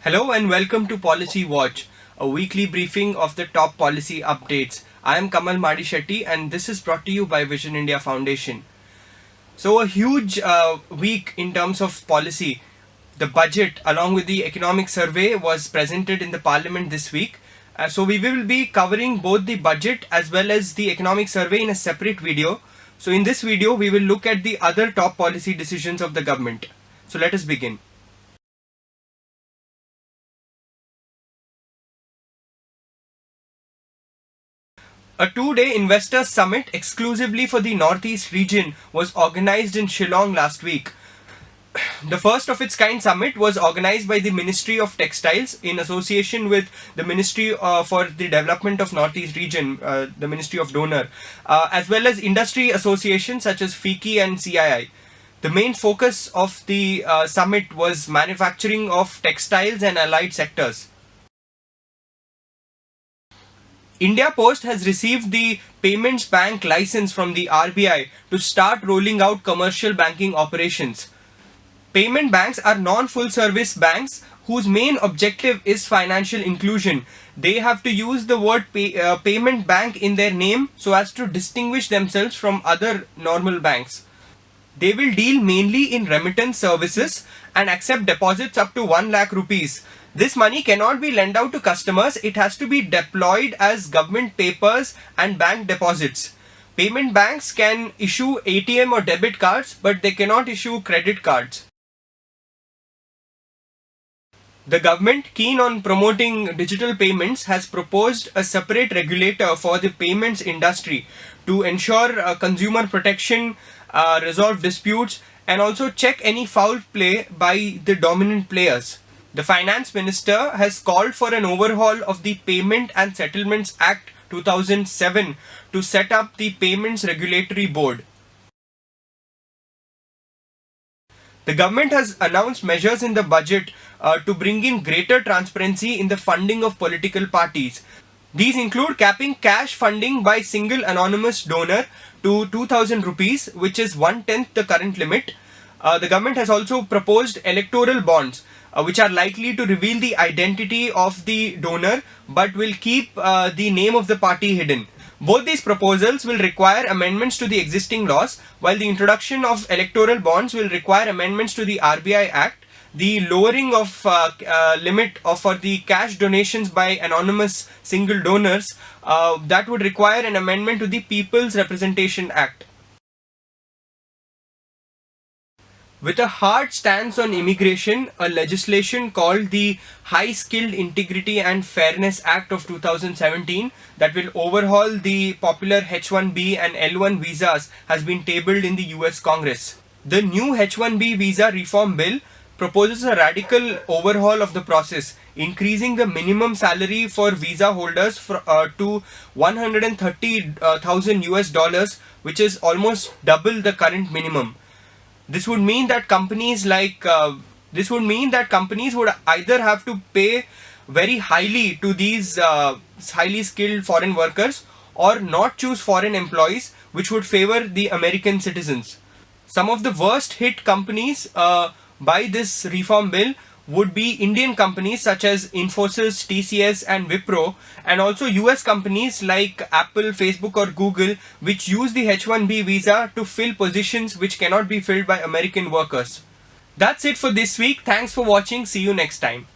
Hello and welcome to Policy Watch, a weekly briefing of the top policy updates. I am Kamal Madishetty and this is brought to you by Vision India Foundation. So a huge week in terms of policy. The budget along with the economic survey was presented in the parliament this week. So we will be covering both the budget as well as the economic survey in a separate video. So in this video we will look at the other top policy decisions of the government. So let us begin. A two-day investor summit exclusively for the Northeast region was organized in Shillong last week. The first of its kind summit was organized by the Ministry of Textiles in association with the Ministry for the Development of Northeast region, the Ministry of Donor, as well as industry associations such as FICCI and CII. The main focus of the summit was manufacturing of textiles and allied sectors. India Post has received the Payments Bank license from the RBI to start rolling out commercial banking operations. Payment banks are non-full service banks whose main objective is financial inclusion. They have to use the word payment bank in their name so as to distinguish themselves from other normal banks. They will deal mainly in remittance services and accept deposits up to 1 lakh rupees. This money cannot be lent out to customers, it has to be deployed as government papers and bank deposits. Payment banks can issue ATM or debit cards, but they cannot issue credit cards. The government, keen on promoting digital payments, has proposed a separate regulator for the payments industry to ensure consumer protection, resolve disputes, and also check any foul play by the dominant players. The Finance Minister has called for an overhaul of the Payment and Settlements Act 2007 to set up the Payments Regulatory Board. The government has announced measures in the budget to bring in greater transparency in the funding of political parties. These include capping cash funding by single anonymous donor to 2,000 rupees, which is 1/10 the current limit. The government has also proposed electoral bonds, which are likely to reveal the identity of the donor but will keep the name of the party hidden. Both these proposals will require amendments to the existing laws, while the introduction of electoral bonds will require amendments to the RBI Act. The lowering of limit for the cash donations by anonymous single donors, that would require an amendment to the People's Representation Act. With a hard stance on immigration, a legislation called the High Skilled Integrity and Fairness Act of 2017 that will overhaul the popular H-1B and L-1 visas has been tabled in the US Congress. The new H-1B visa reform bill proposes a radical overhaul of the process, increasing the minimum salary for visa holders to $130,000 US, which is almost double the current minimum. This would mean that companies would either have to pay very highly to these highly skilled foreign workers or not choose foreign employees, which would favor the American citizens. Some of the worst hit companies by this reform bill would be Indian companies such as Infosys, TCS and Wipro, and also US companies like Apple, Facebook or Google, which use the H-1B visa to fill positions which cannot be filled by American workers. That's it for this week. Thanks for watching. See you next time.